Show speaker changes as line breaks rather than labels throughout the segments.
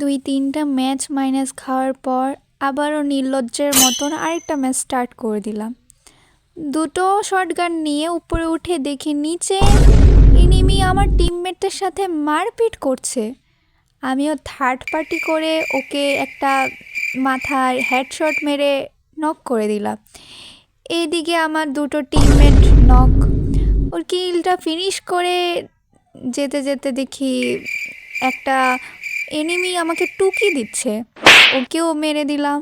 2-3টা match minus খাওয়ার পর আবারও নির্লজ্জের মতন আরেকটা ম্যাচ স্টার্ট করে দিলাম। দুটো শটগান নিয়ে উপরে উঠে দেখি নিচে এনিমি আমার টিমমেটদের সাথে মারপিট করছে। আমিও থার্ড পার্টি করে ওকে একটা মাথায় হেডশট মেরে নক করে দিলাম। এইদিকে আমার দুটো টিমমেট নক, ওর কিলটা ফিনিশ করে যেতে যেতে দেখি একটা এনিমি আমাকে টুকি দিচ্ছে, ওকেও মেরে দিলাম।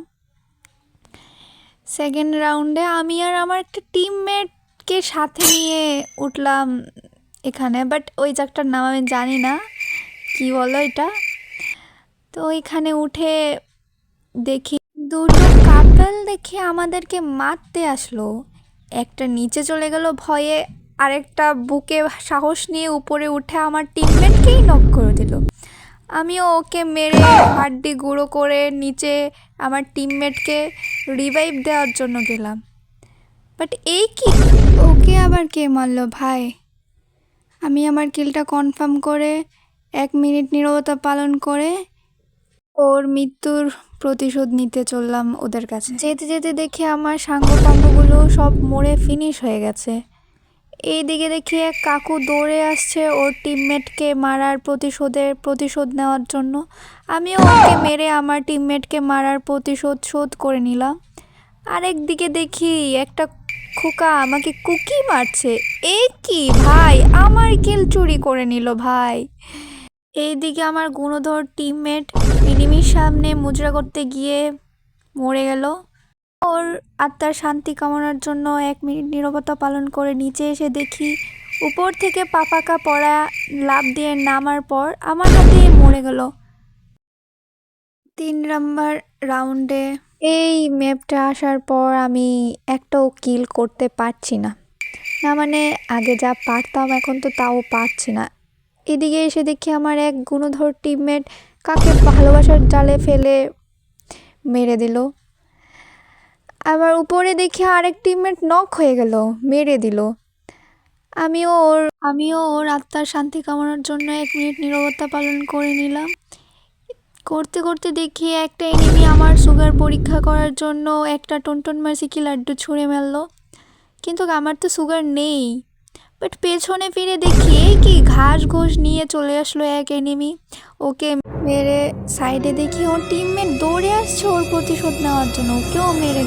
সেকেন্ড রাউন্ডে আমি আর আমার একটা টিমমেটকে সাথে নিয়ে উঠলাম এখানে, বাট ওই জায়গাটার নাম আমি জানি না কি বলো এটা। তো এখানে উঠে দেখি দুটো কাপল দেখে আমাদেরকে মারতে আসলো। একটা নিচে চলে গেল ভয়ে, আরেকটা বুকে সাহস নিয়ে উপরে উঠে আমার টিমমেটকেই নক করে দিল। আমিও ওকে মেরে হাড্ডি গুঁড়ো করে নিচে আমার টিমমেটকে রিভাইভ দেওয়ার জন্য গেলাম। বাট এই কি, ওকে আবার কে মারলো ভাই? আমি আমার কিলটা কনফার্ম করে 1 মিনিট নীরবতা পালন করে ওর মৃত্যুর প্রতিশোধ নিতে চললাম ওদের কাছে। যেতে যেতে দেখি আমার সাঙ্গপাঙ্গগুলো সব মরে ফিনিশ হয়ে গেছে। এইদিকে দেখি এক কাকু দৌড়ে আসছে ওর টিমমেটকে মারার প্রতিশোধ নেওয়ার জন্য। আমিও ওকে মেরে আমার টিমমেটকে মারার শোধ করে নিলাম। আরেকদিকে দেখি একটা খোকা আমাকে কুকি মারছে। এই কি ভাই, আমার কিল চুরি করে নিল ভাই। এইদিকে আমার গুণধর টিমমেট এনিমির সামনে মুজরা করতে গিয়ে মরে গেল। ওর আত্মার শান্তি কামনার জন্য 1 মিনিট নীরবতা পালন করে নিচে এসে দেখি উপর থেকে পাপাকা পড়া লাফ দিয়ে নামার পর আমার হাতে মরে গেল। 3 নম্বর রাউন্ডে এই ম্যাপটা আসার পর আমি একটাও কিল করতে পারছি না, মানে আগে যা পারতাম এখন তো তাও পারছি না। এদিকে এসে দেখি আমার এক গুণধর টিমমেট কাকে ভালোবাসার জালে ফেলে মেরে দিল। আবার উপরে দেখি আরেক টিমমেট নক হয়ে গেল, মেরে দিল। আমিও ওর আত্মার শান্তি কামনার জন্য 1 মিনিট নীরবতা পালন করে নিলাম। করতে করতে দেখি একটা এনিমি আমার সুগার পরীক্ষা করার জন্য একটা টনটন মার্সি কি লাড্ডু ছুঁড়ে মারল, কিন্তু আমার তো সুগার নেই। বাট পেছনে ফিরে দেখি এই কি ঘাস ঘোষ নিয়ে চলে আসলো এক এনিমি, ওকে মেরে সাইডে দেখি ওর টিমমেট দৌড়ে আসছে ওর প্রতিশোধ নেওয়ার জন্য, ওকেও মেরে